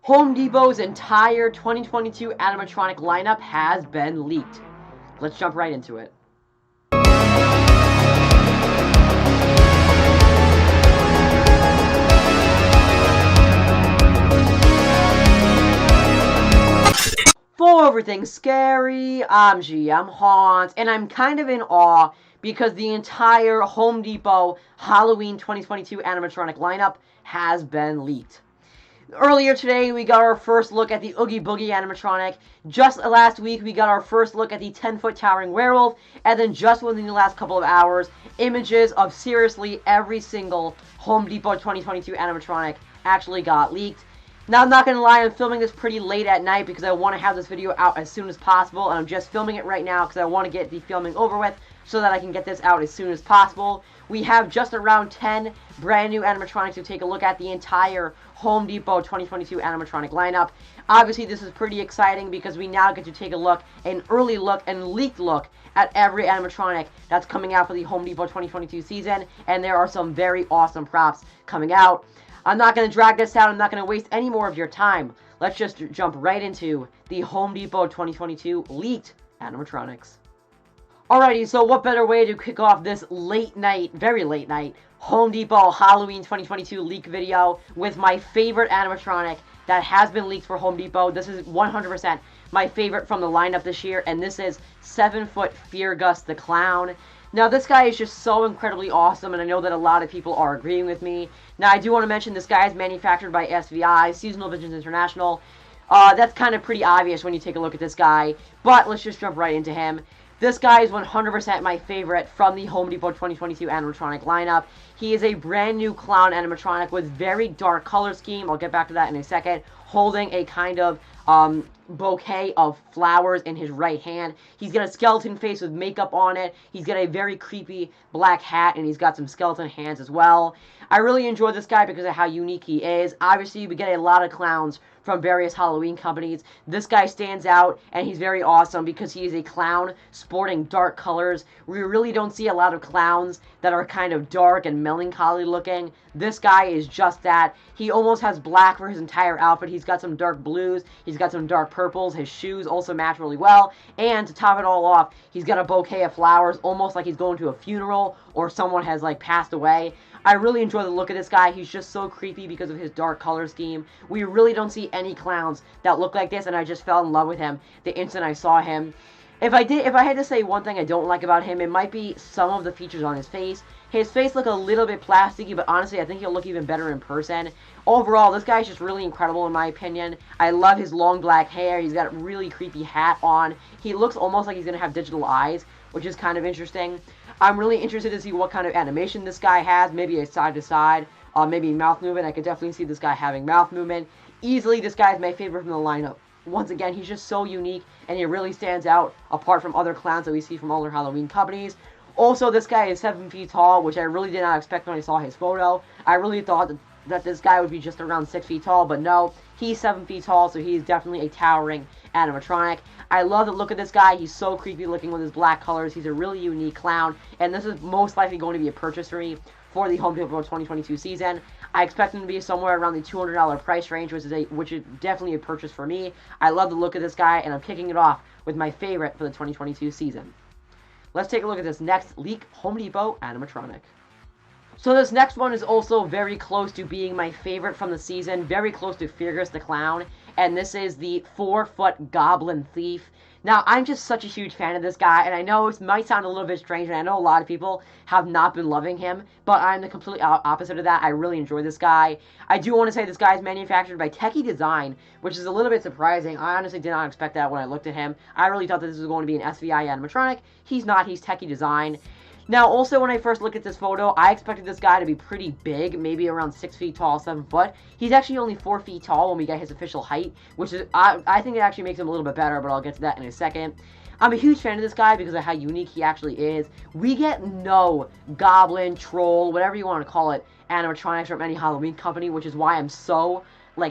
Home Depot's entire 2022 animatronic lineup has been leaked. Let's jump right into it. For everything scary, I'm GMHaunts, and I'm kind of in awe because the entire Home Depot Halloween 2022 animatronic lineup has been leaked. Earlier today, we got our first look at the Oogie Boogie animatronic. Just last week, we got our first look at the 10-foot towering werewolf. And then just within the last couple of hours, images of seriously every single Home Depot 2022 animatronic actually got leaked. Now, I'm not going to lie, I'm filming this pretty late at night because I want to have this video out as soon as possible. And I'm just filming it right now because I want to get the filming over with so that I can get this out as soon as possible. We have just around 10 brand new animatronics to take a look at the entire Home Depot 2022 animatronic lineup. Obviously, this is pretty exciting because we now get to take a look, an early look and leaked look at every animatronic that's coming out for the Home Depot 2022 season. And there are some very awesome props coming out. I'm not going to drag this out. I'm not going to waste any more of your time. Let's just jump right into the Home Depot 2022 leaked animatronics. Alrighty, so what better way to kick off this late night, very late night, Home Depot Halloween 2022 leak video with my favorite animatronic that has been leaked for Home Depot. This is 100% my favorite from the lineup this year, and this is 7-foot Feargus the Clown. Now, this guy is just so incredibly awesome, and I know that a lot of people are agreeing with me. Now, I do want to mention this guy is manufactured by SVI, Seasonal Visions International. That's kind of pretty obvious when you take a look at this guy, but let's just jump right into him. This guy is 100% my favorite from the Home Depot 2022 animatronic lineup. He is a brand new clown animatronic with very dark color scheme. I'll get back to that in a second. Holding a kind of bouquet of flowers in his right hand. He's got a skeleton face with makeup on it. He's got a very creepy black hat, and he's got some skeleton hands as well. I really enjoy this guy because of how unique he is. Obviously, we get a lot of clowns from various Halloween companies. This guy stands out, and he's very awesome because he is a clown sporting dark colors. We really don't see a lot of clowns that are kind of dark and melancholy looking. This guy is just that. He almost has black for his entire outfit. He's got some dark blues. He's got some dark purples. His shoes also match really well. And to top it all off, he's got a bouquet of flowers, almost like he's going to a funeral or someone has like passed away. I really enjoy the look of this guy. He's just so creepy because of his dark color scheme. We really don't see any clowns that look like this, and I just fell in love with him the instant I saw him. If I had to say one thing I don't like about him, it might be some of the features on his face. His face look a little bit plasticky, but honestly, I think he'll look even better in person. Overall, this guy's just really incredible in my opinion. I love his long black hair. He's got a really creepy hat on. He looks almost like he's going to have digital eyes, which is kind of interesting. I'm really interested to see what kind of animation this guy has. Maybe a side-to-side, maybe mouth movement. I could definitely see this guy having mouth movement. Easily, this guy is my favorite from the lineup. Once again, he's just so unique, and he really stands out apart from other clowns that we see from other Halloween companies. Also, this guy is 7 feet tall, which I really did not expect when I saw his photo. I really thought that this guy would be just around 6 feet tall, but no, he's 7 feet tall, so he's definitely a towering animatronic. I love the look of this guy. He's so creepy looking with his black colors. He's a really unique clown, and this is most likely going to be a purchase for me for the Home Depot 2022 season. I expect him to be somewhere around the $200 price range, which is definitely a purchase for me. I love the look of this guy, and I'm kicking it off with my favorite for the 2022 season. Let's take a look at this next leak Home Depot animatronic. So this next one is also very close to being my favorite from the season, very close to Feargus the Clown, and this is the 4-foot Goblin Thief. Now, I'm just such a huge fan of this guy, and I know it might sound a little bit strange, and I know a lot of people have not been loving him, but I'm the complete opposite of that. I really enjoy this guy. I do want to say this guy is manufactured by Techie Design, which is a little bit surprising. I honestly did not expect that when I looked at him. I really thought that this was going to be an SVI animatronic. He's not. He's Techie Design. Now, also, when I first looked at this photo, I expected this guy to be pretty big, maybe around 6 feet tall, 7 foot. He's actually only 4 feet tall when we get his official height, which is, I think it actually makes him a little bit better, but I'll get to that in a second. I'm a huge fan of this guy because of how unique he actually is. We get no goblin, troll, whatever you want to call it, animatronics from any Halloween company, which is why I'm so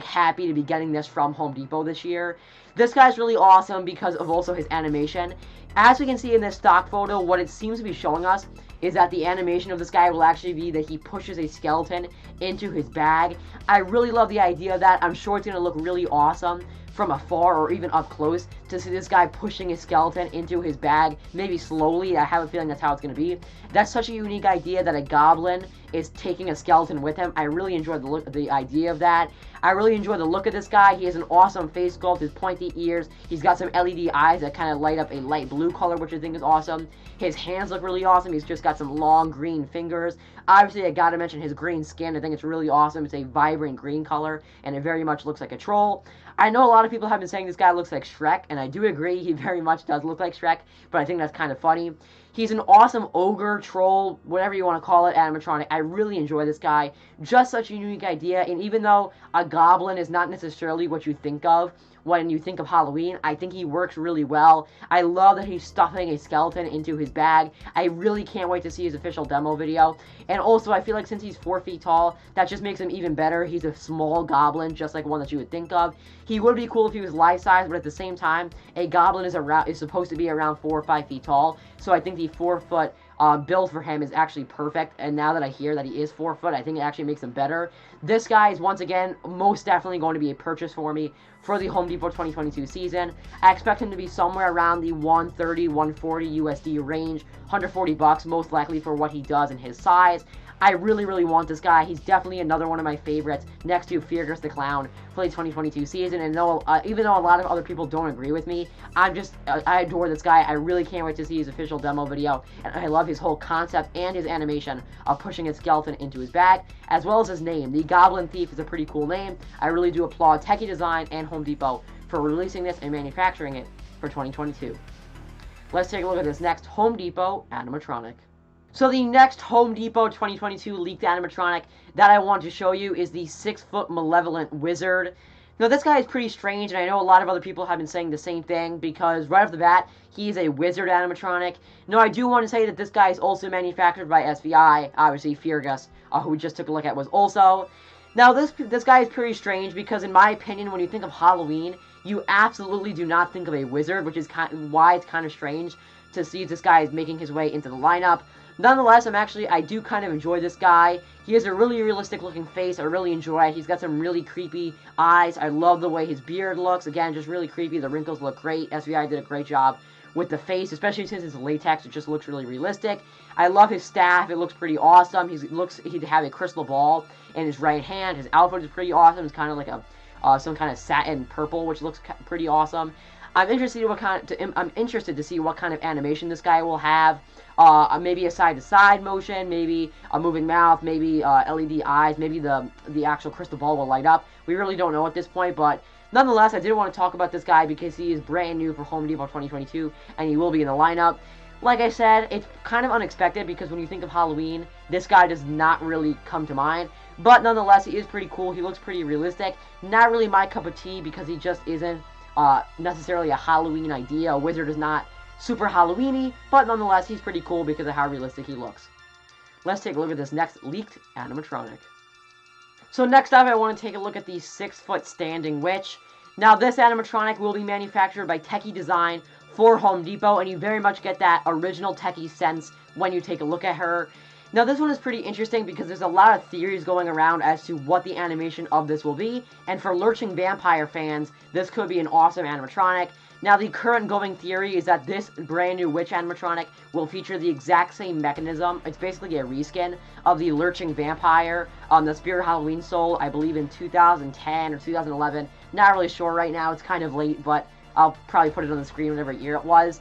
happy to be getting this from Home Depot this year. This guy's really awesome because of also his animation. As we can see in this stock photo, what it seems to be showing us is that the animation of this guy will actually be that he pushes a skeleton into his bag. I really love the idea of that. I'm sure it's going to look really awesome from afar or even up close to see this guy pushing his skeleton into his bag, maybe slowly. I have a feeling that's how it's going to be. That's such a unique idea that a goblin is taking a skeleton with him. I really enjoy the idea of that. I really enjoy the look of this guy. He has an awesome face sculpt, his pointy ears. He's got some LED eyes that kind of light up a light blue color, which I think is awesome. His hands look really awesome. He's just got some long green fingers. Obviously, I gotta mention his green skin. I think it's really awesome. It's a vibrant green color, and it very much looks like a troll. I know a lot of people have been saying this guy looks like Shrek, and I do agree. He very much does look like Shrek, but I think that's kind of funny. He's an awesome ogre, troll, whatever you want to call it, animatronic. I really enjoy this guy. Just such a unique idea, and even though a goblin is not necessarily what you think of when you think of Halloween, I think he works really well. I love that he's stuffing a skeleton into his bag. I really can't wait to see his official demo video. And also, I feel like since he's 4 feet tall, that just makes him even better. He's a small goblin, just like one that you would think of. He would be cool if he was life-size, but at the same time, a goblin is supposed to be around 4 or 5 feet tall. So I think the 4-foot build for him is actually perfect, and now that I hear that he is 4 foot, I think it actually makes him better. This guy is, once again, most definitely going to be a purchase for me for the Home Depot 2022 season. I expect him to be somewhere around the 130, 140 USD range, 140 bucks most likely for what he does and his size. I really, really want this guy. He's definitely another one of my favorites next to Feargus the Clown for the 2022 season. And even though a lot of other people don't agree with me, I adore this guy. I really can't wait to see his official demo video. And I love his whole concept and his animation of pushing his skeleton into his bag, as well as his name. The Goblin Thief is a pretty cool name. I really do applaud Techie Design and Home Depot for releasing this and manufacturing it for 2022. Let's take a look at this next Home Depot animatronic. So the next Home Depot 2022 leaked animatronic that I want to show you is the 6-foot Malevolent Wizard. Now, this guy is pretty strange, and I know a lot of other people have been saying the same thing, because right off the bat, he is a wizard animatronic. Now, I do want to say that this guy is also manufactured by SVI. Obviously, Feargus, who we just took a look at, was also. Now, this guy is pretty strange, because in my opinion, when you think of Halloween, you absolutely do not think of a wizard, which is why it's kind of strange to see this guy is making his way into the lineup. Nonetheless, I do kind of enjoy this guy. He has a really realistic looking face. I really enjoy it. He's got some really creepy eyes. I love the way his beard looks. Again, just really creepy. The wrinkles look great. SVI did a great job with the face, especially since it's latex. It just looks really realistic. I love his staff. It looks pretty awesome. He'd have a crystal ball in his right hand. His outfit is pretty awesome. It's kind of like some kind of satin purple, which looks pretty awesome. I'm interested to see what kind of animation this guy will have. Maybe a side-to-side motion, maybe a moving mouth, maybe LED eyes, maybe the actual crystal ball will light up. We really don't know at this point, but nonetheless, I did want to talk about this guy because he is brand new for Home Depot 2022, and he will be in the lineup. Like I said, it's kind of unexpected because when you think of Halloween, this guy does not really come to mind. But nonetheless, he is pretty cool. He looks pretty realistic. Not really my cup of tea because he just isn't necessarily a Halloween idea. A wizard is not super Halloween-y, but nonetheless, he's pretty cool because of how realistic he looks. Let's take a look at this next leaked animatronic. So next up, I want to take a look at the 6-foot standing witch. Now, this animatronic will be manufactured by Techie Design for Home Depot, and you very much get that original Techie sense when you take a look at her. Now, this one is pretty interesting because there's a lot of theories going around as to what the animation of this will be, and for lurching vampire fans, this could be an awesome animatronic. Now, the current going theory is that this brand new witch animatronic will feature the exact same mechanism. It's basically a reskin of the lurching vampire on the Spirit Halloween sold, I believe, in 2010 or 2011. Not really sure right now. It's kind of late, but I'll probably put it on the screen whatever year it was.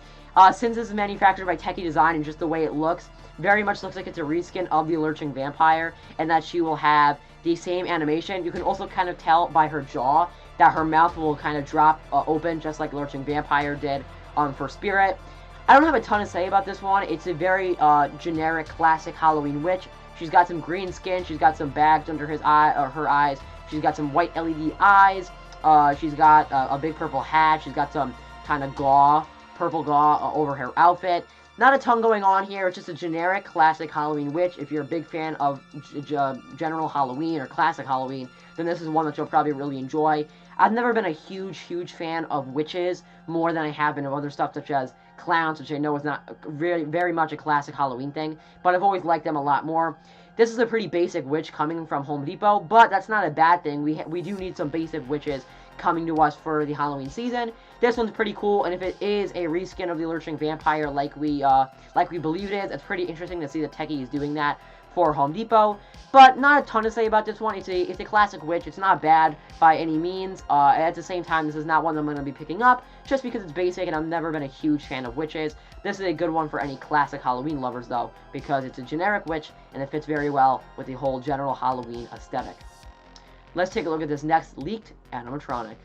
Since this is manufactured by Techie Design and just the way it looks, very much looks like it's a reskin of the lurching vampire, and that she will have the same animation. You can also kind of tell by her jaw that her mouth will kind of drop open, just like lurching vampire did for Spirit. I don't have a ton to say about this one. It's a very generic, classic Halloween witch. She's got some green skin. She's got some bags under her eyes. She's got some white LED eyes. She's got a big purple hat. She's got some kind of purple gauze over her outfit. Not a ton going on here. It's just a generic, classic Halloween witch. If you're a big fan of general Halloween or classic Halloween, then this is one that you'll probably really enjoy. I've never been a huge fan of witches more than I have been of other stuff such as clowns, which I know is not very much a classic Halloween thing, but I've always liked them a lot more. This is a pretty basic witch coming from Home Depot, but that's not a bad thing. We do need some basic witches coming to us for the Halloween season. This one's pretty cool, and if it is a reskin of the Lurching Vampire like we believe it is, it's pretty interesting to see that Techie is doing that for Home Depot. But not a ton to say about this one. It's a classic witch. It's not bad by any means. At the same time, this is not one that I'm going to be picking up just because it's basic and I've never been a huge fan of witches. This is a good one for any classic Halloween lovers though, because it's a generic witch and it fits very well with the whole general Halloween aesthetic. Let's take a look at this next leaked animatronic.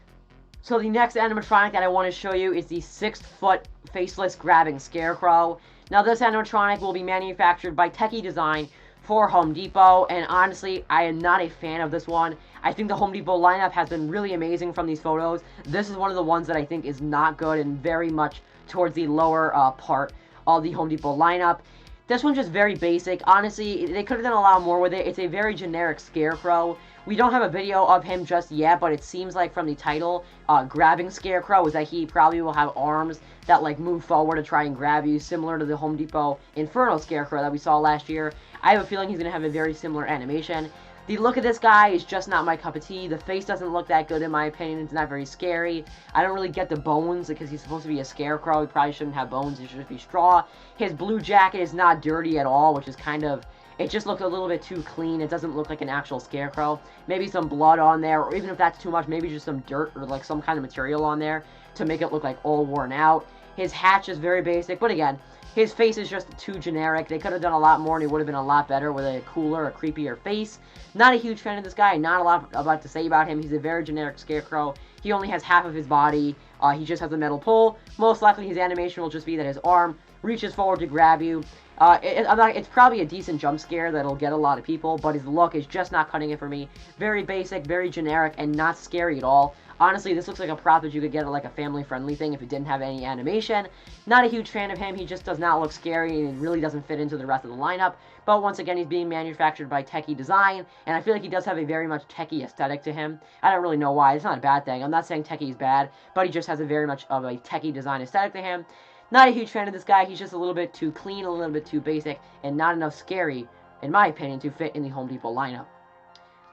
So the next animatronic that I want to show you is the 6-foot faceless grabbing Scarecrow. Now this animatronic will be manufactured by Techie Design for Home Depot, and honestly, I am not a fan of this one. I think the Home Depot lineup has been really amazing from these photos. This is one of the ones that I think is not good and very much towards the lower part of the Home Depot lineup. This one's just very basic. Honestly, they could have done a lot more with it. It's a very generic Scarecrow. We don't have a video of him just yet, but it seems like from the title, grabbing Scarecrow, is that he probably will have arms that like move forward to try and grab you, similar to the Home Depot Inferno Scarecrow that we saw last year. I have a feeling he's going to have a very similar animation. The look of this guy is just not my cup of tea. The face doesn't look that good in my opinion. It's not very scary. I don't really get the bones because he's supposed to be a Scarecrow. He probably shouldn't have bones. He should just be straw. His blue jacket is not dirty at all, which is kind of... It just looks a little bit too clean. It doesn't look like an actual Scarecrow. Maybe some blood on there, or even if that's too much, maybe just some dirt or like some kind of material on there to make it look like all worn out. His hatch is very basic, but again, his face is just too generic. They could have done a lot more and it would have been a lot better with a cooler or creepier face. Not a huge fan of this guy. Not a lot to say about him. He's a very generic Scarecrow. He only has half of his body. He just has a metal pole. Most likely his animation will just be that his arm reaches forward to grab you. It's probably a decent jump scare that'll get a lot of people, but his look is just not cutting it for me. Very basic, very generic, and not scary at all. Honestly, this looks like a prop that you could get at like a family-friendly thing if it didn't have any animation. Not a huge fan of him. He just does not look scary, and he really doesn't fit into the rest of the lineup. But once again, he's being manufactured by Techie Design, and I feel like he does have a very much Techie aesthetic to him. I don't really know why. It's not a bad thing. I'm not saying Techie is bad, but he just has a very much of a Techie Design aesthetic to him. Not a huge fan of this guy. He's just a little bit too clean, a little bit too basic, and not enough scary, in my opinion, to fit in the Home Depot lineup.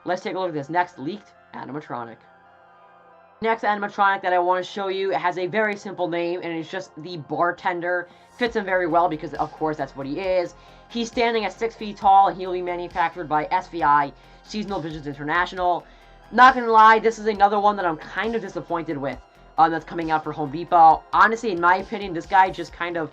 Let's take a look at this next leaked animatronic. Next animatronic that I want to show you, it has a very simple name, and it's just the Bartender. Fits him very well because, of course, that's what he is. He's standing at 6 feet tall, and he'll be manufactured by SVI, Seasonal Visions International. Not gonna lie, this is another one that I'm kind of disappointed with. That's coming out for Home Depot. Honestly, in my opinion, this guy just kind of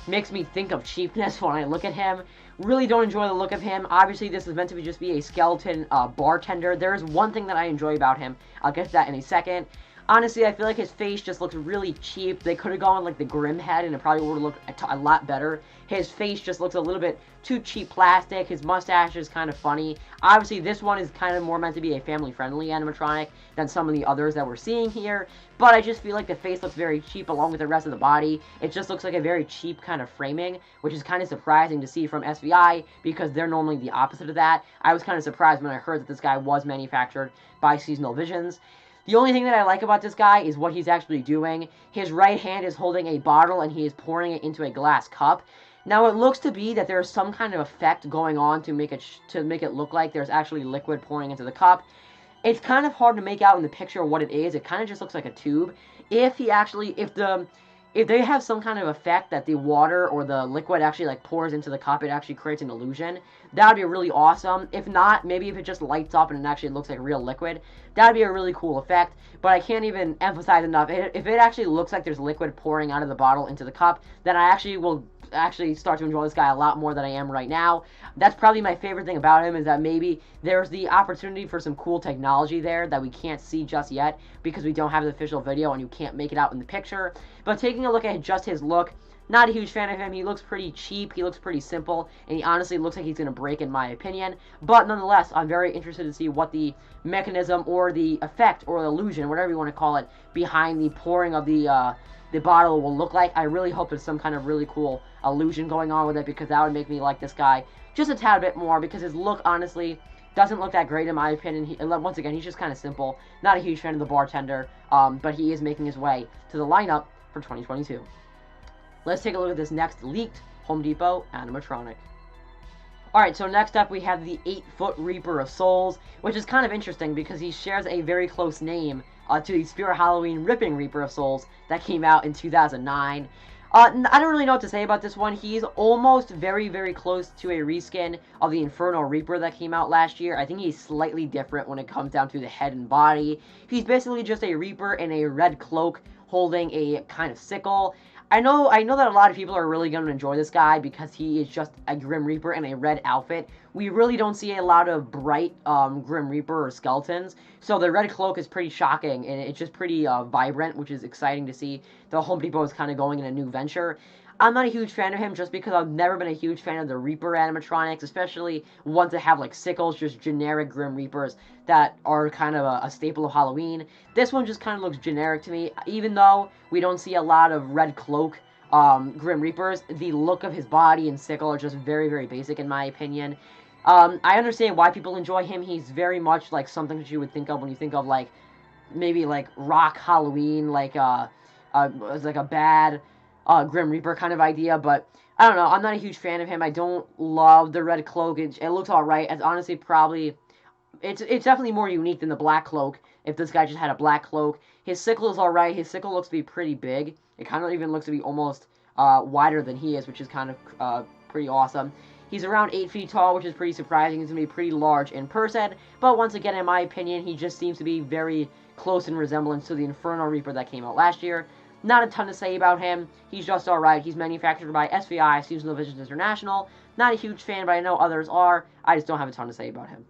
makes me think of cheapness when I look at him. Really don't enjoy the look of him. Obviously, this is meant to just be a skeleton bartender. There is one thing that I enjoy about him. I'll get to that in a second. Honestly, I feel like his face just looks really cheap. They could have gone like the Grim head and it probably would have looked a lot better. His face just looks a little bit too cheap plastic. His mustache is kind of funny. Obviously, this one is kind of more meant to be a family-friendly animatronic than some of the others that we're seeing here. But I just feel like the face looks very cheap along with the rest of the body. It just looks like a very cheap kind of framing, which is kind of surprising to see from SVI because they're normally the opposite of that. I was kind of surprised when I heard that this guy was manufactured by Seasonal Visions. The only thing that I like about this guy is what he's actually doing. His right hand is holding a bottle and he is pouring it into a glass cup. Now it looks to be that there's some kind of effect going on to make it look like there's actually liquid pouring into the cup. It's kind of hard to make out in the picture what it is. It kind of just looks like a tube. If they have some kind of effect that the water or the liquid actually like pours into the cup, it actually creates an illusion. That would be really awesome. If not, maybe if it just lights up and it actually looks like real liquid, that would be a really cool effect. But I can't even emphasize enough. If it actually looks like there's liquid pouring out of the bottle into the cup, then I actually will start to enjoy this guy a lot more than I am right now. That's probably my favorite thing about him, is that maybe there's the opportunity for some cool technology there that we can't see just yet because we don't have the official video and you can't make it out in the picture. But taking a look at just his look, not a huge fan of him. He looks pretty cheap, he looks pretty simple, and he honestly looks like he's going to break in my opinion. But nonetheless, I'm very interested to see what the mechanism or the effect or the illusion, whatever you want to call it, behind the pouring of the bottle will look like. I really hope there's some kind of really cool illusion going on with it because that would make me like this guy just a tad bit more because his look honestly doesn't look that great in my opinion. Once again, he's just kind of simple. Not a huge fan of the Bartender, but he is making his way to the lineup for 2022. Let's take a look at this next leaked Home Depot animatronic. Alright, so next up we have the 8-foot Reaper of Souls, which is kind of interesting because he shares a very close name to the Spirit Halloween Ripping Reaper of Souls that came out in 2009. I don't really know what to say about this one. He's almost very, very close to a reskin of the Infernal Reaper that came out last year. I think he's slightly different when it comes down to the head and body. He's basically just a Reaper in a red cloak holding a kind of sickle. I know that a lot of people are really going to enjoy this guy because he is just a Grim Reaper in a red outfit. We really don't see a lot of bright Grim Reaper or skeletons, so the red cloak is pretty shocking, and it's just pretty vibrant, which is exciting to see. The Home Depot is kind of going in a new venture. I'm not a huge fan of him just because I've never been a huge fan of the Reaper animatronics, especially ones that have like sickles, just generic Grim Reapers that are kind of a staple of Halloween. This one just kind of looks generic to me, even though we don't see a lot of red cloak Grim Reapers. The look of his body and sickle are just very, very basic in my opinion. I understand why people enjoy him. He's very much like something that you would think of when you think of like maybe like Rock Halloween, like it's like a bad Grim Reaper kind of idea, but I don't know. I'm not a huge fan of him. I don't love the red cloak. It looks alright. It's honestly probably it's definitely more unique than the black cloak. If this guy just had a black cloak, his sickle is alright. His sickle looks to be pretty big. It kind of even looks to be almost wider than he is, which is kind of pretty awesome. He's around 8 feet tall, which is pretty surprising. He's going to be pretty large in person, but once again, in my opinion, he just seems to be very close in resemblance to the Infernal Reaper that came out last year. Not a ton to say about him. He's just alright. He's manufactured by SVI, Seasonal Visions International. Not a huge fan, but I know others are. I just don't have a ton to say about him.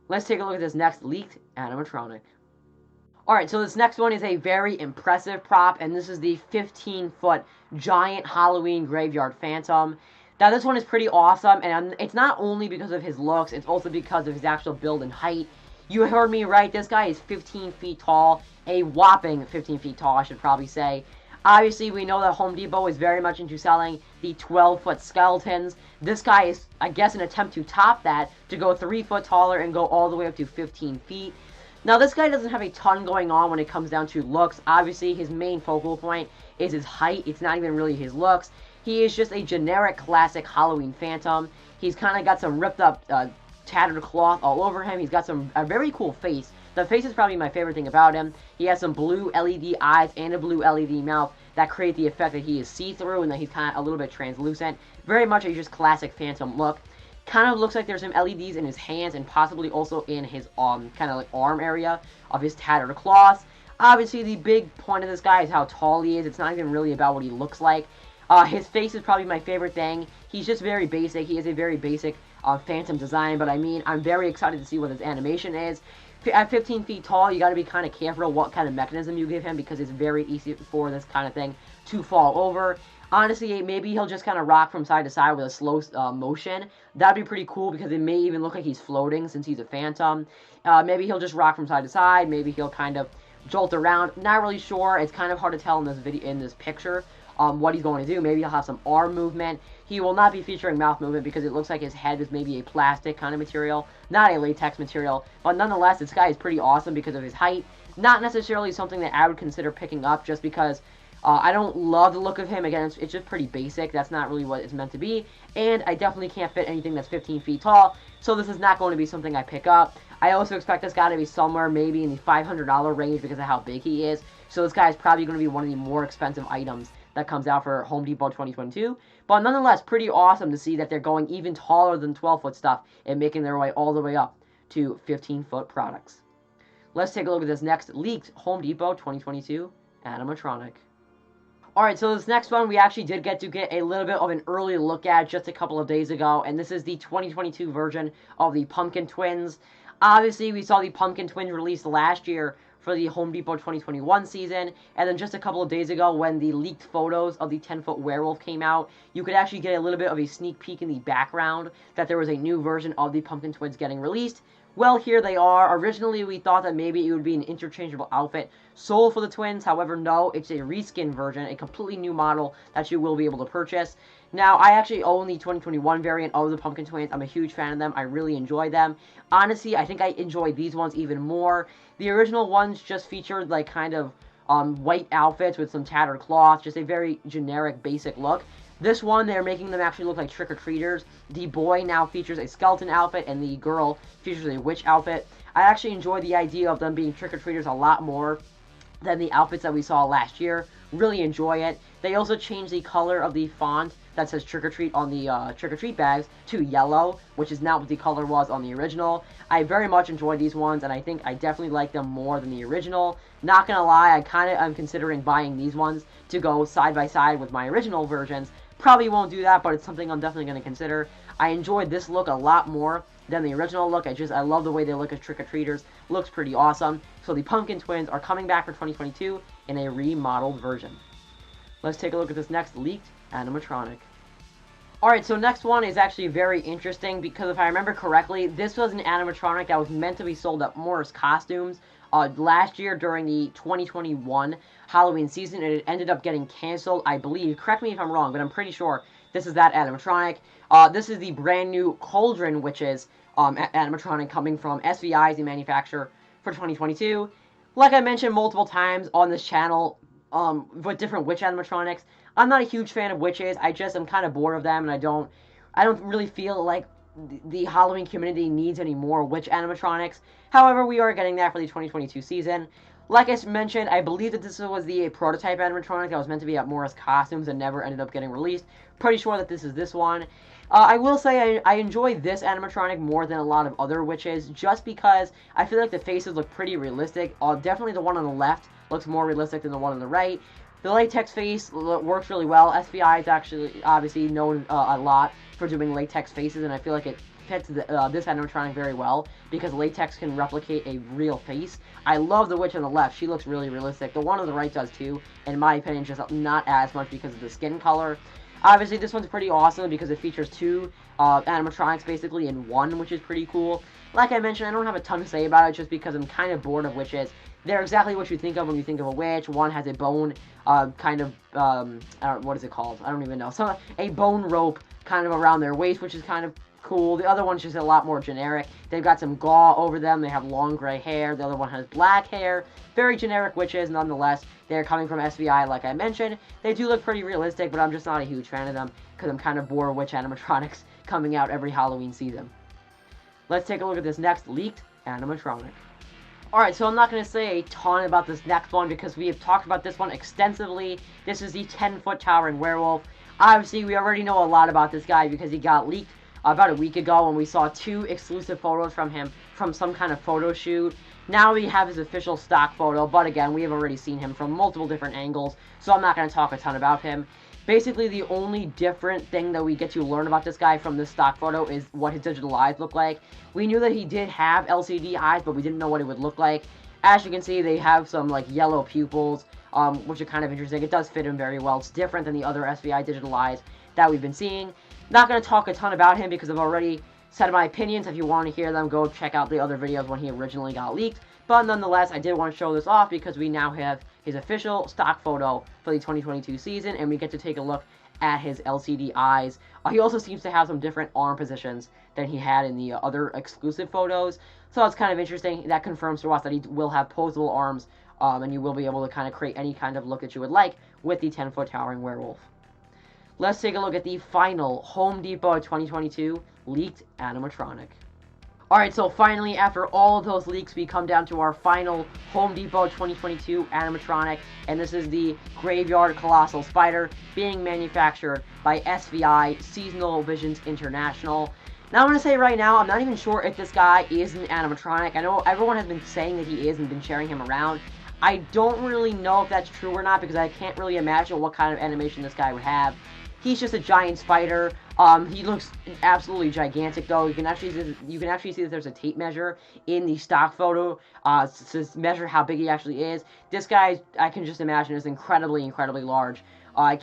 Let's take a look at this next leaked animatronic. Alright, so this next one is a very impressive prop, and this is the 15-foot giant Halloween graveyard phantom. Now, this one is pretty awesome, and it's not only because of his looks, it's also because of his actual build and height. You heard me right, this guy is 15 feet tall, a whopping 15 feet tall, I should probably say. Obviously, we know that Home Depot is very much into selling the 12-foot skeletons. This guy is, I guess, an attempt to top that, to go 3 foot taller and go all the way up to 15 feet. Now, this guy doesn't have a ton going on when it comes down to looks. Obviously, his main focal point is his height. It's not even really his looks. He is just a generic classic Halloween phantom. He's kind of got some ripped up, tattered cloth all over him. He's got a very cool face. The face is probably my favorite thing about him. He has some blue LED eyes and a blue LED mouth that create the effect that he is see-through and that he's kind of a little bit translucent. Very much a just classic phantom look. Kind of looks like there's some LEDs in his hands and possibly also in his kind of like arm area of his tattered cloth. Obviously, the big point of this guy is how tall he is. It's not even really about what he looks like. His face is probably my favorite thing. He's just very basic. He is a very basic phantom design, but I mean, I'm very excited to see what his animation is. At 15 feet tall, you got to be kind of careful what kind of mechanism you give him because it's very easy for this kind of thing to fall over. Honestly, maybe he'll just kind of rock from side to side with a slow motion. That'd be pretty cool because it may even look like he's floating since he's a phantom. Maybe he'll just rock from side to side. Maybe he'll kind of jolt around. Not really sure. It's kind of hard to tell in this video, in this picture, what he's going to do. Maybe he'll have some arm movement. He will not be featuring mouth movement because it looks like his head is maybe a plastic kind of material, not a latex material. But nonetheless, this guy is pretty awesome because of his height. Not necessarily something that I would consider picking up just because I don't love the look of him. Again, it's just pretty basic. That's not really what it's meant to be. And I definitely can't fit anything that's 15 feet tall. So this is not going to be something I pick up. I also expect this guy to be somewhere maybe in the $500 range because of how big he is. So this guy is probably going to be one of the more expensive items that comes out for Home Depot 2022. But nonetheless, pretty awesome to see that they're going even taller than 12-foot stuff and making their way all the way up to 15-foot products. Let's take a look at this next leaked Home Depot 2022 animatronic. Alright, so this next one we actually did get a little bit of an early look at just a couple of days ago, and this is the 2022 version of the Pumpkin Twins. Obviously, we saw the Pumpkin Twins released last year for the Home Depot 2021 season, and then just a couple of days ago when the leaked photos of the 10-foot werewolf came out, you could actually get a little bit of a sneak peek in the background that there was a new version of the Pumpkin Twins getting released. Well, here they are. Originally, we thought that maybe it would be an interchangeable outfit sold for the twins. However, no, it's a reskin version, a completely new model that you will be able to purchase. Now, I actually own the 2021 variant of the Pumpkin Twins. I'm a huge fan of them. I really enjoy them. Honestly, I think I enjoy these ones even more. The original ones just featured, like, kind of white outfits with some tattered cloth, just a very generic, basic look. This one, they're making them actually look like trick-or-treaters. The boy now features a skeleton outfit, and the girl features a witch outfit. I actually enjoy the idea of them being trick-or-treaters a lot more than the outfits that we saw last year. Really enjoy it. They also changed the color of the font that says Trick or Treat on the Trick or Treat bags to yellow, which is not what the color was on the original. I very much enjoy these ones, and I think I definitely like them more than the original. Not gonna lie, I'm considering buying these ones to go side by side with my original versions. Probably won't do that, but it's something I'm definitely going to consider. I enjoyed this look a lot more than the original look. I love the way they look as trick-or-treaters. Looks pretty awesome. So the Pumpkin Twins are coming back for 2022 in a remodeled version. Let's take a look at this next leaked animatronic. Alright, so next one is actually very interesting because if I remember correctly, this was an animatronic that was meant to be sold at Morris Costumes last year during the 2021 Halloween season, and it ended up getting canceled, I believe. Correct me if I'm wrong, but I'm pretty sure this is that animatronic. This is the brand new Cauldron Witches animatronic coming from SVI, the manufacturer, for 2022. Like I mentioned multiple times on this channel, with different witch animatronics, I'm not a huge fan of witches. I'm kind of bored of them, and I don't really feel like the Halloween community needs any more witch animatronics. However, we are getting that for the 2022 season. Like I mentioned, I believe that this was the prototype animatronic that was meant to be at Morris Costumes and never ended up getting released. Pretty sure that this is this one. I will say I enjoy this animatronic more than a lot of other witches, just because I feel like the faces look pretty realistic. Definitely the one on the left looks more realistic than the one on the right. The latex face works really well. SVI is actually obviously known a lot for doing latex faces, and I feel like it fits this animatronic very well because latex can replicate a real face. I love the witch on the left. She looks really realistic. The one on the right does too, in my opinion, just not as much because of the skin color. Obviously, this one's pretty awesome because it features two animatronics basically in one, which is pretty cool. Like I mentioned, I don't have a ton to say about it just because I'm kind of bored of witches. They're exactly what you think of when you think of a witch. One has a bone, what is it called? I don't even know. So, a bone rope kind of around their waist, which is kind of cool. The other one's just a lot more generic. They've got some gauze over them. They have long gray hair. The other one has black hair. Very generic witches, nonetheless. They're coming from SVI, like I mentioned. They do look pretty realistic, but I'm just not a huge fan of them because I'm kind of bored of witch animatronics coming out every Halloween season. Let's take a look at this next leaked animatronic. Alright, so I'm not going to say a ton about this next one because we have talked about this one extensively. This is the 10-foot towering werewolf. Obviously, we already know a lot about this guy because he got leaked about a week ago when we saw 2 exclusive photos from him from some kind of photo shoot. Now we have his official stock photo, but again, we have already seen him from multiple different angles, so I'm not going to talk a ton about him. Basically, the only different thing that we get to learn about this guy from this stock photo is what his digital eyes look like. We knew that he did have LCD eyes, but we didn't know what it would look like. As you can see, they have some like yellow pupils, which are kind of interesting. It does fit him very well. It's different than the other SVI digital eyes that we've been seeing. Not going to talk a ton about him because I've already said my opinions. If you want to hear them, go check out the other videos when he originally got leaked. But nonetheless, I did want to show this off because we now have his official stock photo for the 2022 season, and we get to take a look at his LCD eyes. He also seems to have some different arm positions than he had in the other exclusive photos, so that's kind of interesting. That confirms to us that he will have posable arms, and you will be able to kind of create any kind of look that you would like with the 10-foot towering werewolf. Let's take a look at the final Home Depot 2022 leaked animatronic. Alright, so finally, after all of those leaks, we come down to our final Home Depot 2022 animatronic, and this is the Graveyard Colossal Spider, being manufactured by SVI, Seasonal Visions International. Now, I'm going to say right now, I'm not even sure if this guy is an animatronic. I know everyone has been saying that he is and been sharing him around. I don't really know if that's true or not, because I can't really imagine what kind of animation this guy would have. He's just a giant spider. He looks absolutely gigantic, though. You can actually see that there's a tape measure in the stock photo to measure how big he actually is. This guy, I can just imagine, is incredibly, incredibly large. I'm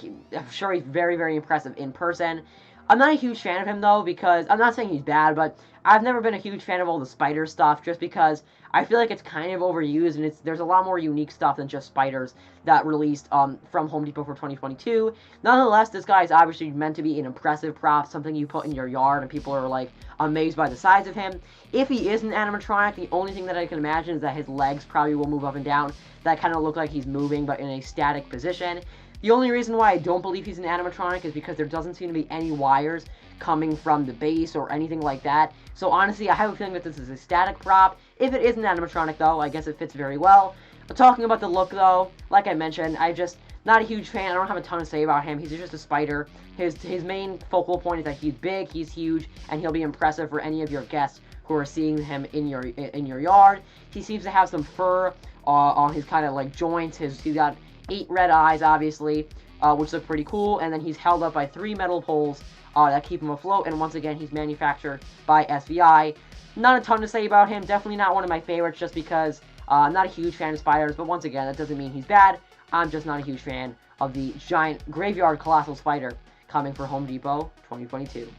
sure he's very, very impressive in person. I'm not a huge fan of him, though, because I'm not saying he's bad, but I've never been a huge fan of all the spider stuff, just because I feel like it's kind of overused, and there's a lot more unique stuff than just spiders that released from Home Depot for 2022. Nonetheless, this guy is obviously meant to be an impressive prop, something you put in your yard, and people are, like, amazed by the size of him. If he is an animatronic, the only thing that I can imagine is that his legs probably will move up and down. That kind of look like he's moving, but in a static position. The only reason why I don't believe he's an animatronic is because there doesn't seem to be any wires coming from the base or anything like that. So honestly, I have a feeling that this is a static prop. If it is an animatronic, though, I guess it fits very well. But talking about the look, though, like I mentioned, I just not a huge fan. I don't have a ton to say about him. He's just a spider. His main focal point is that he's big, he's huge, and he'll be impressive for any of your guests who are seeing him in your yard. He seems to have some fur on his kind of like joints. He's got 8 red eyes, obviously, which look pretty cool, and then he's held up by 3 metal poles that keep him afloat, and once again, he's manufactured by SVI. Not a ton to say about him, definitely not one of my favorites, just because I'm not a huge fan of spiders, but once again, that doesn't mean he's bad. I'm just not a huge fan of the giant graveyard colossal spider coming for Home Depot 2022.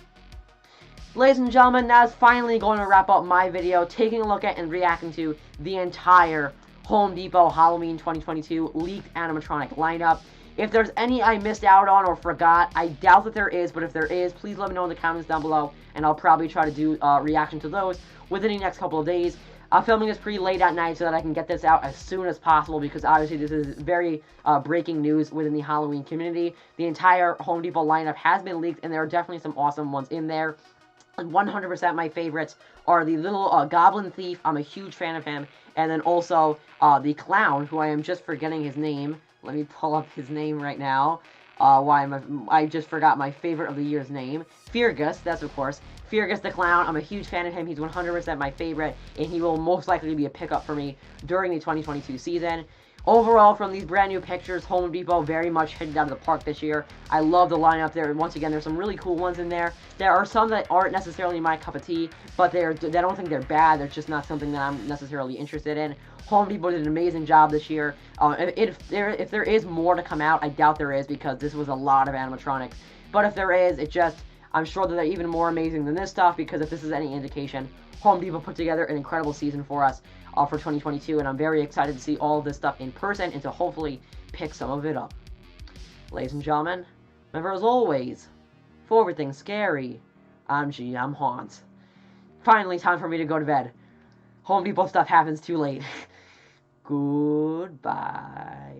Ladies and gentlemen, that is finally going to wrap up my video, taking a look at and reacting to the entire Home Depot Halloween 2022 leaked animatronic lineup. If there's any I missed out on or forgot, I doubt that there is, but if there is, please let me know in the comments down below, and I'll probably try to do reaction to those within the next couple of days. I'm filming this pretty late at night so that I can get this out as soon as possible, because obviously this is very breaking news within the Halloween community. The entire Home Depot lineup has been leaked, and there are definitely some awesome ones in there. 100% my favorites are the little Goblin Thief. I'm a huge fan of him. And then also the Clown, who I am just forgetting his name. Let me pull up his name right now. I just forgot my favorite of the year's name. Feargus, that's of course. Feargus the Clown. I'm a huge fan of him. He's 100% my favorite. And he will most likely be a pickup for me during the 2022 season. Overall, from these brand new pictures, Home Depot very much hit it out of the park this year. I love the lineup there. Once again, there's some really cool ones in there. There are some that aren't necessarily my cup of tea, but I don't think they're bad. They're just not something that I'm necessarily interested in. Home Depot did an amazing job this year. If there is more to come out, I doubt there is, because this was a lot of animatronics. But if there is, I'm sure that they're even more amazing than this stuff, because if this is any indication, Home Depot put together an incredible season for us for 2022, and I'm very excited to see all of this stuff in person and to hopefully pick some of it up. Ladies and gentlemen, remember, as always, for everything scary, I'm GMHaunts. Finally, time for me to go to bed. Home Depot stuff happens too late. Goodbye.